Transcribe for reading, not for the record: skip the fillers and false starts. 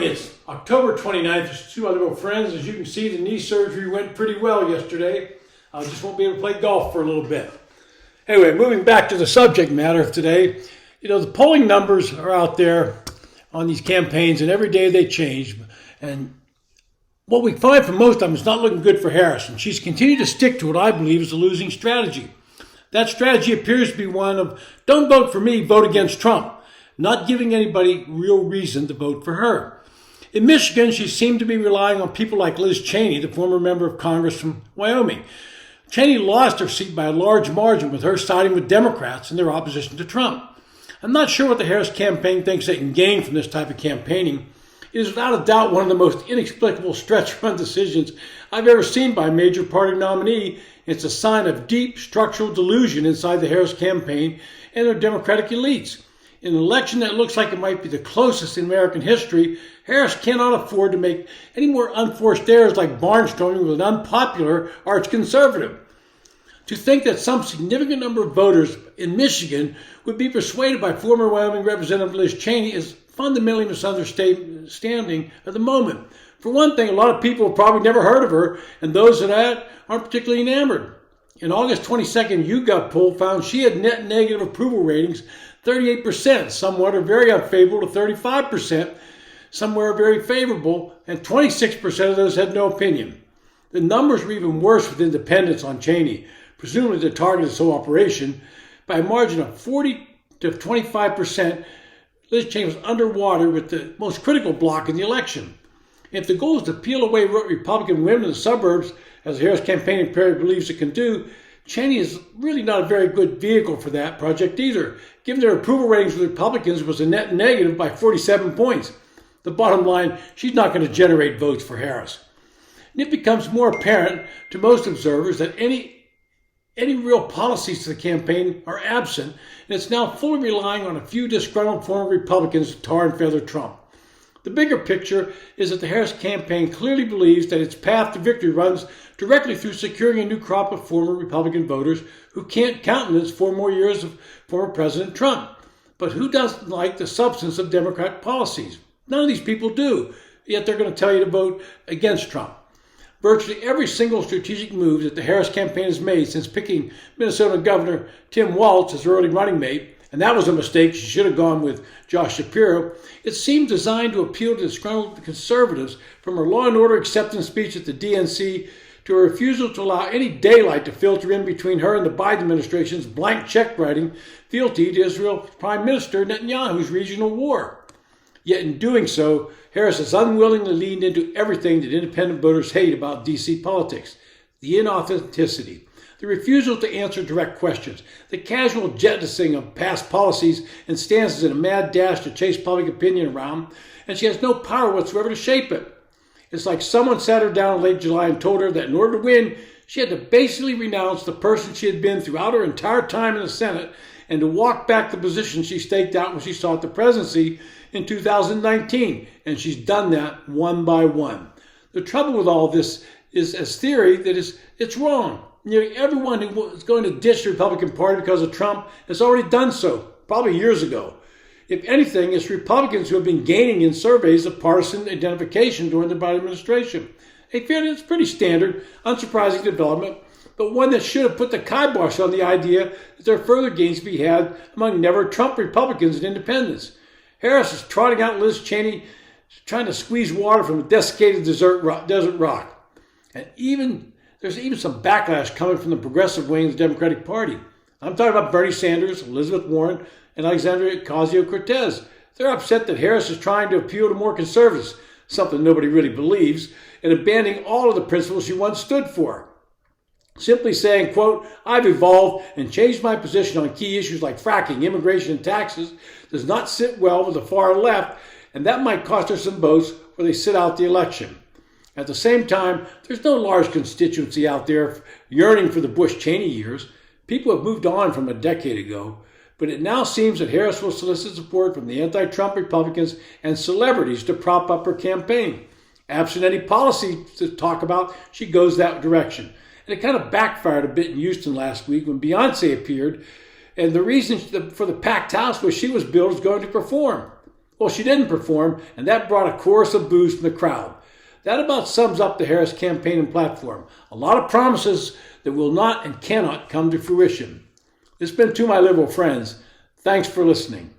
It's October 29th. Just two other little friends. As you can see, the knee surgery went pretty well yesterday. I just won't be able to play golf for a little bit. Anyway, moving back to the subject matter of today. The polling numbers are out there on these campaigns, and every day they change. And what we find for most of them is not looking good for Harris. And she's continued to stick to what I believe is a losing strategy. That strategy appears to be one of, don't vote for me, vote against Trump. Not giving anybody real reason to vote for her. In Michigan, she seemed to be relying on people like Liz Cheney, the former member of Congress from Wyoming. Cheney lost her seat by a large margin, with her siding with Democrats in their opposition to Trump. I'm not sure what the Harris campaign thinks they can gain from this type of campaigning. It is without a doubt one of the most inexplicable stretch-run decisions I've ever seen by a major party nominee. It's a sign of deep structural delusion inside the Harris campaign and their Democratic elites. In an election that looks like it might be the closest in American history, Harris cannot afford to make any more unforced errors like barnstorming with an unpopular arch-conservative. To think that some significant number of voters in Michigan would be persuaded by former Wyoming Representative Liz Cheney is fundamentally misunderstanding of the moment. For one thing, a lot of people have probably never heard of her, and those that aren't particularly enamored. An August 22nd YouGov poll found she had net negative approval ratings 38%, somewhat or very unfavorable to 35%, somewhere very favorable, and 26% of those had no opinion. The numbers were even worse with independents on Cheney, presumably the target of this whole operation. By a margin of 40 to 25%, Liz Cheney was underwater with the most critical bloc in the election. If the goal is to peel away Republican women in the suburbs, as the Harris campaigning period believes it can do, Cheney is really not a very good vehicle for that project either, given their approval ratings with Republicans was a net negative by 47 points. The bottom line, she's not going to generate votes for Harris. And it becomes more apparent to most observers that any real policies to the campaign are absent, and it's now fully relying on a few disgruntled former Republicans to tar and feather Trump. The bigger picture is that the Harris campaign clearly believes that its path to victory runs directly through securing a new crop of former Republican voters who can't countenance 4 more years of former President Trump. But who doesn't like the substance of Democrat policies? None of these people do, yet they're going to tell you to vote against Trump. Virtually every single strategic move that the Harris campaign has made since picking Minnesota Governor Tim Walz as her early running mate, and that was a mistake, she should have gone with Josh Shapiro, it seemed designed to appeal to disgruntled conservatives, from her law and order acceptance speech at the DNC to her refusal to allow any daylight to filter in between her and the Biden administration's blank check writing fealty to Israel's Prime Minister Netanyahu's regional war. Yet in doing so, Harris has unwillingly leaned into everything that independent voters hate about D.C. politics: the inauthenticity, the refusal to answer direct questions, the casual jettisoning of past policies and stances in a mad dash to chase public opinion around, and she has no power whatsoever to shape it. It's like someone sat her down in late July and told her that in order to win, she had to basically renounce the person she had been throughout her entire time in the Senate and to walk back the position she staked out when she sought the presidency in 2019, and she's done that one by one. The trouble with all this is, as theory, that it's wrong. Nearly everyone who is going to ditch the Republican Party because of Trump has already done so, probably years ago. If anything, it's Republicans who have been gaining in surveys of partisan identification during the Biden administration. I feel it's pretty standard, unsurprising development, but one that should have put the kibosh on the idea that there are further gains to be had among never-Trump Republicans and independents. Harris is trotting out Liz Cheney, trying to squeeze water from a desiccated desert rock. And there's even some backlash coming from the progressive wing of the Democratic Party. I'm talking about Bernie Sanders, Elizabeth Warren, and Alexandria Ocasio-Cortez. They're upset that Harris is trying to appeal to more conservatives, something nobody really believes, and abandoning all of the principles she once stood for. Simply saying, quote, "I've evolved and changed my position on key issues like fracking, immigration, and taxes," does not sit well with the far left, and that might cost her some votes where they sit out the election. At the same time, there's no large constituency out there yearning for the Bush-Cheney years. People have moved on from a decade ago, but it now seems that Harris will solicit support from the anti-Trump Republicans and celebrities to prop up her campaign. Absent any policy to talk about, she goes that direction. And it kind of backfired a bit in Houston last week when Beyonce appeared, and the reason for the packed house where she was billed is going to perform. Well, she didn't perform, and that brought a chorus of boos from the crowd. That about sums up the Harris campaign and platform. A lot of promises that will not and cannot come to fruition. This has been To My Liberal Friends. Thanks for listening.